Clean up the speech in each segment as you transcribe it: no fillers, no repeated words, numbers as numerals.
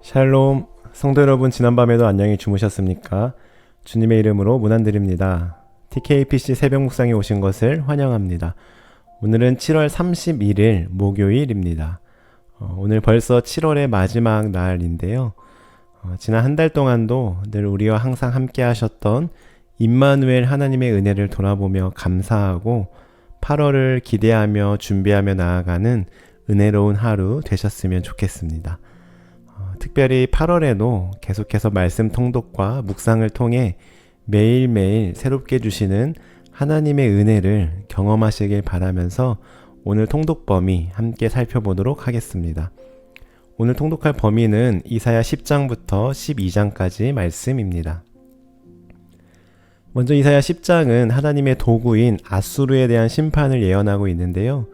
샬롬, 성도 여러분, 지난밤에도 안녕히 주무셨습니까? 주님의 이름으로 문안드립니다. TKPC 새벽 묵상에 오신 것을 환영합니다. 오늘은 7월 31일 목요일입니다. 오늘 벌써 7월의 마지막 날인데요. 지난 한 달 동안도 늘 우리와 항상 함께 하셨던 임마누엘 하나님의 은혜를 돌아보며 감사하고 8월을 기대하며 준비하며 나아가는 은혜로운 하루 되셨으면 좋겠습니다. 특별히 8월에도 계속해서 말씀 통독과 묵상을 통해 매일매일 새롭게 주시는 하나님의 은혜를 경험하시길 바라면서 오늘 통독 범위 함께 살펴보도록 하겠습니다. 오늘 통독할 범위는 이사야 10장부터 12장까지 말씀입니다. 먼저 이사야 10장은 하나님의 도구인 아수르에 대한 심판을 예언하고 있는데요.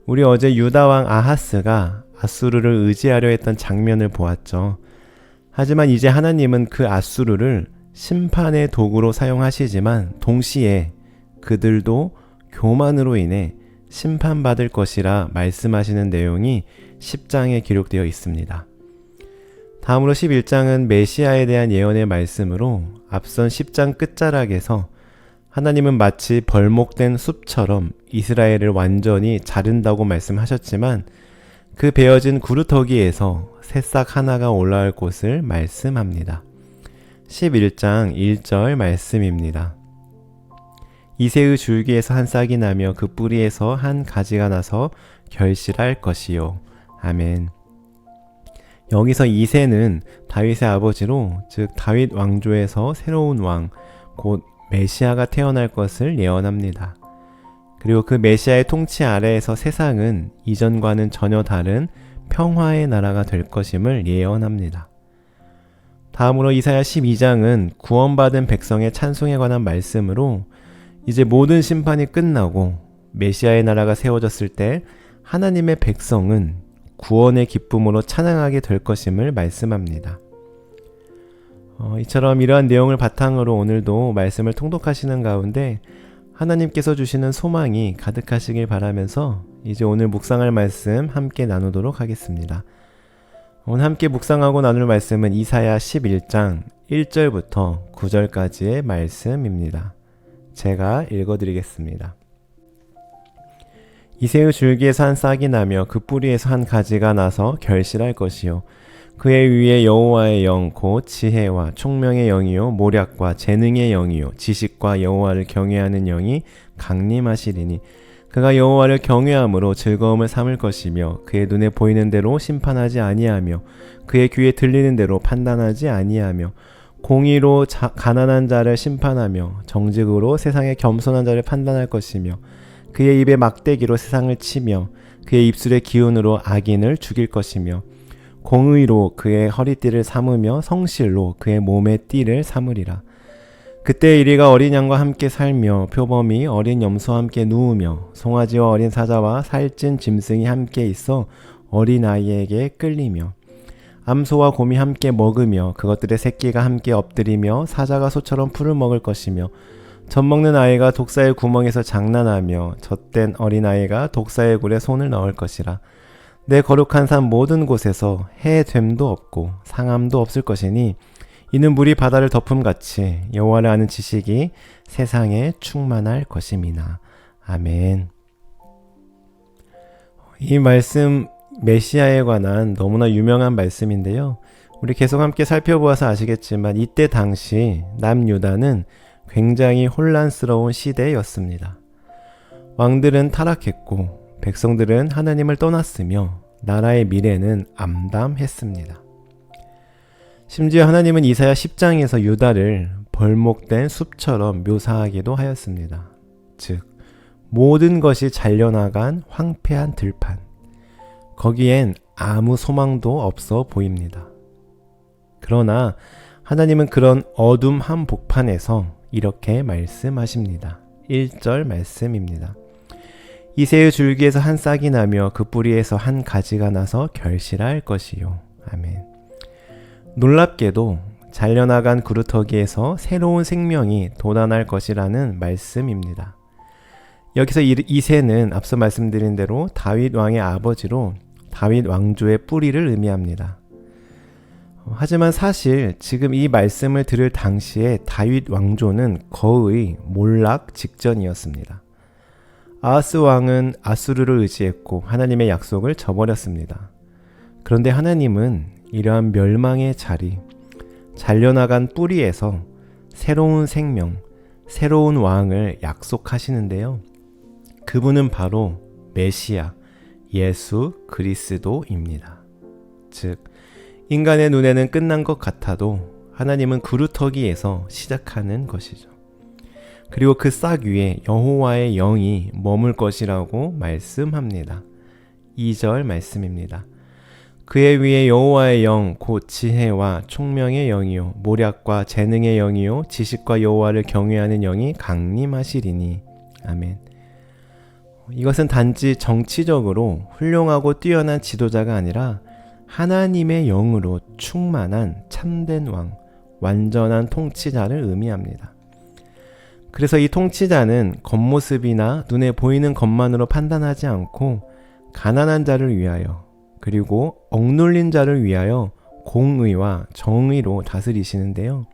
우리 어제 유다 왕 아하스가 아수르를 의지하려 했던 장면을 보았죠. 하지만 이제 하나님은 그 아수르를 심판의 도구로 사용하시지만 동시에 그들도 교만으로 인해 심판받을 것이라 말씀하시는 내용이 10장에 기록되어 있습니다. 다음으로 11장은 메시아에 대한 예언의 말씀으로 앞선 10장 끝자락에서 하나님은 마치 벌목된 숲처럼 이스라엘을 완전히 자른다고 말씀하셨지만 그 베어진 구루터기에서 새싹 하나가 올라올 곳을 말씀합니다. 11장 1절 말씀입니다. 이새의 줄기에서 한 싹이 나며 그 뿌리에서 한 가지가 나서 결실할 것이요. 아멘. 여기서 이새는 다윗의 아버지로, 즉 다윗 왕조에서 새로운 왕, 곧 메시아가 태어날 것을 예언합니다. 그리고 그 메시아의 통치 아래에서 세상은 이전과는 전혀 다른 평화의 나라가 될 것임을 예언합니다. 다음으로 이사야 12장은 구원받은 백성의 찬송에 관한 말씀으로 이제 모든 심판이 끝나고 메시아의 나라가 세워졌을 때 하나님의 백성은 구원의 기쁨으로 찬양하게 될 것임을 말씀합니다. 이처럼 이러한 내용을 바탕으로 오늘도 말씀을 통독하시는 가운데 하나님께서 주시는 소망이 가득하시길 바라면서 이제 오늘 묵상할 말씀 함께 나누도록 하겠습니다. 오늘 함께 묵상하고 나눌 말씀은 이사야 11장 1절부터 9절까지의 말씀입니다. 제가 읽어드리겠습니다. 이새의 줄기에서 한 싹이 나며 그 뿌리에서 한 가지가 나서 결실할 것이요. 그의 위에 여호와의 영 곧 지혜와 총명의 영이요 모략과 재능의 영이요 지식과 여호와를 경외하는 영이 강림하시리니 그가 여호와를 경외함으로 즐거움을 삼을 것이며 그의 눈에 보이는 대로 심판하지 아니하며 그의 귀에 들리는 대로 판단하지 아니하며 공의로 가난한 자를 심판하며 정직으로 세상의 겸손한 자를 판단할 것이며 그의 입에 막대기로 세상을 치며 그의 입술의 기운으로 악인을 죽일 것이며 공의로 그의 허리띠를 삼으며 성실로 그의 몸의 띠를 삼으리라. 그때 이리가 어린 양과 함께 살며 표범이 어린 염소와 함께 누우며 송아지와 어린 사자와 살찐 짐승이 함께 있어 어린 아이에게 끌리며 암소와 곰이 함께 먹으며 그것들의 새끼가 함께 엎드리며 사자가 소처럼 풀을 먹을 것이며 젖먹는 아이가 독사의 구멍에서 장난하며 젖된 어린 아이가 독사의 굴에 손을 넣을 것이라. 내 거룩한 산 모든 곳에서 해됨도 없고 상함도 없을 것이니 이는 물이 바다를 덮음같이 여호와를 아는 지식이 세상에 충만할 것임이나. 아멘. 이 말씀 메시아에 관한 너무나 유명한 말씀인데요. 우리 계속 함께 살펴보아서 아시겠지만 이때 당시 남유다는 굉장히 혼란스러운 시대였습니다. 왕들은 타락했고 백성들은 하나님을 떠났으며 나라의 미래는 암담했습니다. 심지어 하나님은 이사야 10장에서 유다를 벌목된 숲처럼 묘사하기도 하였습니다. 즉 모든 것이 잘려나간 황폐한 들판, 거기엔 아무 소망도 없어 보입니다. 그러나 하나님은 그런 어둠 한복판에서 이렇게 말씀하십니다. 1절 말씀입니다. 이새의 줄기에서 한 싹이 나며 그 뿌리에서 한 가지가 나서 결실할 것이요. 아멘. 놀랍게도 잘려나간 구루터기에서 새로운 생명이 돋아날 것이라는 말씀입니다. 여기서 이새는 앞서 말씀드린 대로 다윗 왕의 아버지로 다윗 왕조의 뿌리를 의미합니다. 하지만 사실 지금 이 말씀을 들을 당시에 다윗 왕조는 거의 몰락 직전이었습니다. 아하스 왕은 아수르를 의지했고 하나님의 약속을 저버렸습니다. 그런데 하나님은 이러한 멸망의 자리, 잘려나간 뿌리에서 새로운 생명, 새로운 왕을 약속하시는데요. 그분은 바로 메시아, 예수 그리스도입니다. 즉, 인간의 눈에는 끝난 것 같아도 하나님은 그루터기에서 시작하는 것이죠. 그리고 그 싹 위에 여호와의 영이 머물 것이라고 말씀합니다. 2절 말씀입니다. 그의 위에 여호와의 영 곧 지혜와 총명의 영이요 모략과 재능의 영이요 지식과 여호와를 경외하는 영이 강림하시리니. 아멘. 이것은 단지 정치적으로 훌륭하고 뛰어난 지도자가 아니라 하나님의 영으로 충만한 참된 왕, 완전한 통치자를 의미합니다. 그래서 이 통치자는 겉모습이나 눈에 보이는 것만으로 판단하지 않고 가난한 자를 위하여 그리고 억눌린 자를 위하여 공의와 정의로 다스리시는데요.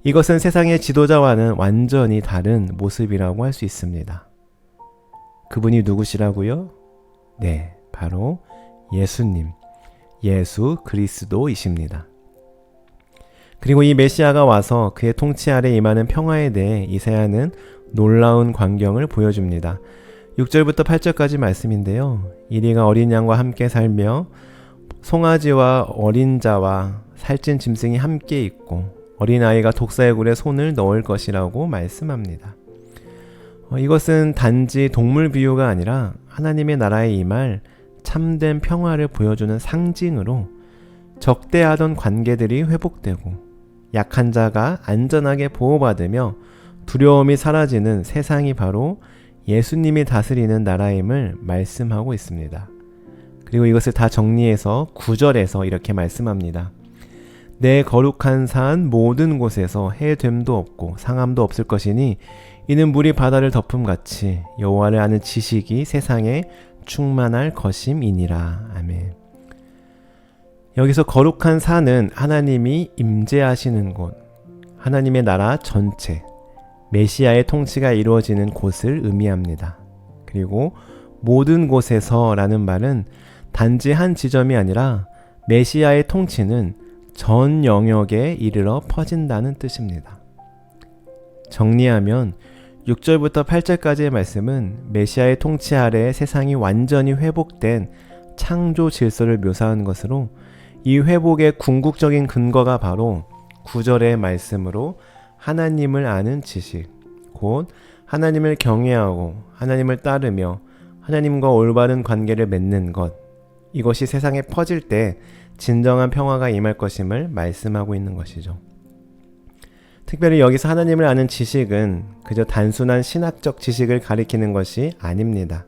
이것은 세상의 지도자와는 완전히 다른 모습이라고 할 수 있습니다. 그분이 누구시라고요? 네, 바로 예수님, 예수 그리스도이십니다. 그리고 이 메시아가 와서 그의 통치 아래 임하는 평화에 대해 이사야는 놀라운 광경을 보여줍니다. 6절부터 8절까지 말씀인데요. 이리가 어린 양과 함께 살며 송아지와 어린 자와 살찐 짐승이 함께 있고 어린아이가 독사의 굴에 손을 넣을 것이라고 말씀합니다. 이것은 단지 동물 비유가 아니라 하나님의 나라에 임할 참된 평화를 보여주는 상징으로 적대하던 관계들이 회복되고 약한 자가 안전하게 보호받으며 두려움이 사라지는 세상이 바로 예수님이 다스리는 나라임을 말씀하고 있습니다. 그리고 이것을 다 정리해서 9절에서 이렇게 말씀합니다. 내 거룩한 산 모든 곳에서 해됨도 없고 상함도 없을 것이니 이는 물이 바다를 덮음같이 여호와를 아는 지식이 세상에 충만할 것임이니라. 아멘. 여기서 거룩한 산은 하나님이 임재하시는 곳, 하나님의 나라 전체, 메시아의 통치가 이루어지는 곳을 의미합니다. 그리고 모든 곳에서 라는 말은 단지 한 지점이 아니라 메시아의 통치는 전 영역에 이르러 퍼진다는 뜻입니다. 정리하면 6절부터 8절까지의 말씀은 메시아의 통치 아래 세상이 완전히 회복된 창조 질서를 묘사한 것으로 이 회복의 궁극적인 근거가 바로 9절의 말씀으로 하나님을 아는 지식, 곧 하나님을 경외하고 하나님을 따르며 하나님과 올바른 관계를 맺는 것, 이것이 세상에 퍼질 때 진정한 평화가 임할 것임을 말씀하고 있는 것이죠. 특별히 여기서 하나님을 아는 지식은 그저 단순한 신학적 지식을 가리키는 것이 아닙니다.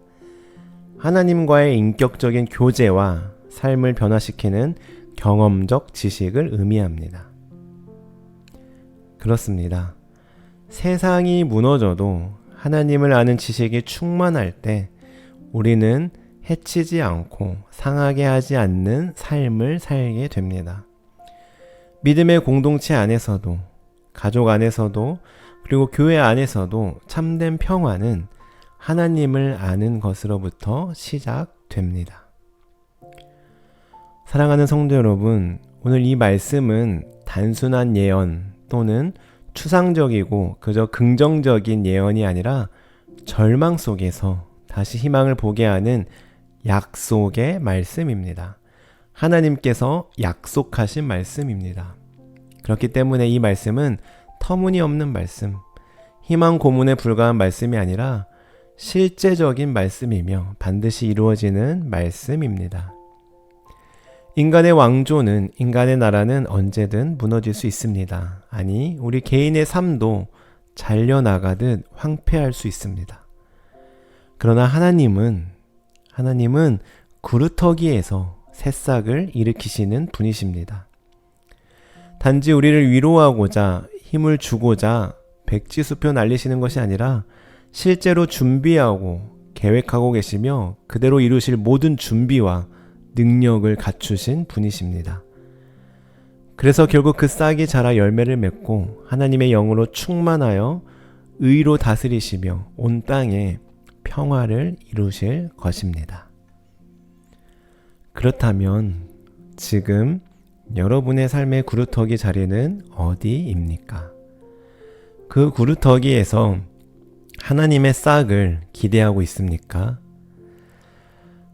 하나님과의 인격적인 교제와 삶을 변화시키는 경험적 지식을 의미합니다. 그렇습니다. 세상이 무너져도 하나님을 아는 지식이 충만할 때 우리는 해치지 않고 상하게 하지 않는 삶을 살게 됩니다. 믿음의 공동체 안에서도, 가족 안에서도, 그리고 교회 안에서도 참된 평화는 하나님을 아는 것으로부터 시작됩니다. 사랑하는 성도 여러분, 오늘 이 말씀은 단순한 예언 또는 추상적이고 그저 긍정적인 예언이 아니라 절망 속에서 다시 희망을 보게 하는 약속의 말씀입니다. 하나님께서 약속하신 말씀입니다. 그렇기 때문에 이 말씀은 터무니없는 말씀, 희망 고문에 불과한 말씀이 아니라 실제적인 말씀이며 반드시 이루어지는 말씀입니다. 인간의 왕조는, 인간의 나라는 언제든 무너질 수 있습니다. 아니, 우리 개인의 삶도 잘려나가듯 황폐할 수 있습니다. 그러나 하나님은 구루터기에서 새싹을 일으키시는 분이십니다. 단지 우리를 위로하고자 힘을 주고자 백지수표 날리시는 것이 아니라 실제로 준비하고 계획하고 계시며 그대로 이루실 모든 준비와 능력을 갖추신 분이십니다. 그래서 결국 그 싹이 자라 열매를 맺고 하나님의 영으로 충만하여 의로 다스리시며 온 땅에 평화를 이루실 것입니다. 그렇다면 지금 여러분의 삶의 구루터기 자리는 어디입니까? 그 구루터기에서 하나님의 싹을 기대하고 있습니까?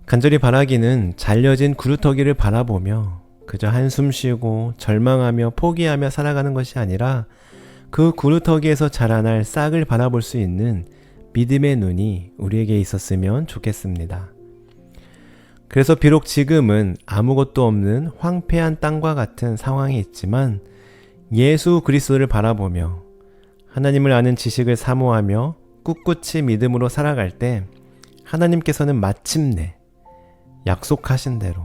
간절히 바라기는 잘려진 구루터기를 바라보며 그저 한숨 쉬고 절망하며 포기하며 살아가는 것이 아니라 그 구루터기에서 자라날 싹을 바라볼 수 있는 믿음의 눈이 우리에게 있었으면 좋겠습니다. 그래서 비록 지금은 아무것도 없는 황폐한 땅과 같은 상황이 있지만 예수 그리스도를 바라보며 하나님을 아는 지식을 사모하며 꿋꿋이 믿음으로 살아갈 때 하나님께서는 마침내 약속하신 대로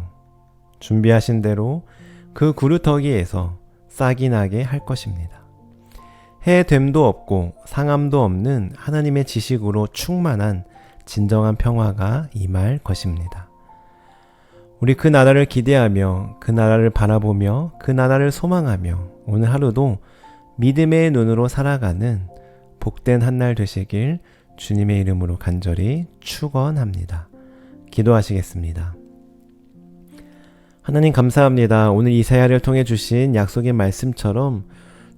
준비하신 대로 그 구루터기에서 싹이 나게 할 것입니다. 해됨도 없고 상함도 없는 하나님의 지식으로 충만한 진정한 평화가 임할 것입니다. 우리 그 나라를 기대하며 그 나라를 바라보며 그 나라를 소망하며 오늘 하루도 믿음의 눈으로 살아가는 복된 한날 되시길 주님의 이름으로 간절히 축원합니다. 기도하시겠습니다. 하나님 감사합니다. 오늘 이사야를 통해 주신 약속의 말씀처럼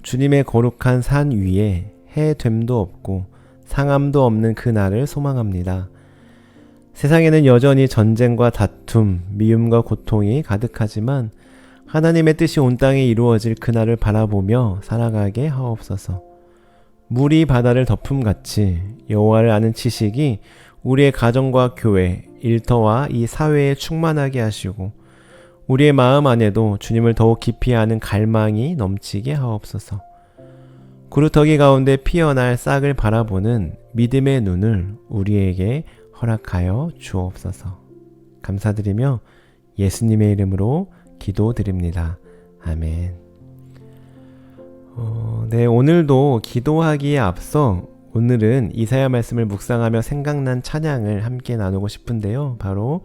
주님의 거룩한 산 위에 해됨도 없고 상함도 없는 그 날을 소망합니다. 세상에는 여전히 전쟁과 다툼, 미움과 고통이 가득하지만 하나님의 뜻이 온 땅에 이루어질 그날을 바라보며 살아가게 하옵소서. 물이 바다를 덮음같이 여호와를 아는 지식이 우리의 가정과 교회, 일터와 이 사회에 충만하게 하시고 우리의 마음 안에도 주님을 더욱 깊이 아는 갈망이 넘치게 하옵소서. 구루터기 가운데 피어날 싹을 바라보는 믿음의 눈을 우리에게 허락하여 주옵소서. 감사드리며 예수님의 이름으로 기도드립니다. 아멘. 오늘도 기도하기에 앞서 오늘은 이사야 말씀을 묵상하며 생각난 찬양을 함께 나누고 싶은데요. 바로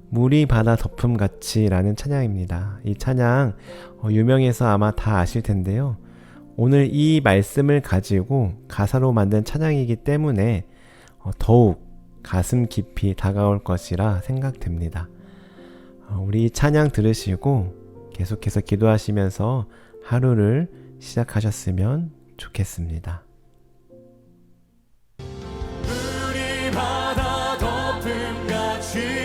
물이 바다 덮음같이 라는 찬양입니다. 이 찬양 유명해서 아마 다 아실 텐데요. 오늘 이 말씀을 가지고 가사로 만든 찬양이기 때문에 더욱 가슴 깊이 다가올 것이라 생각됩니다. 우리 이 찬양 들으시고 계속해서 기도하시면서 하루를 시작하셨으면 좋겠습니다. 물이 바다 덮음같이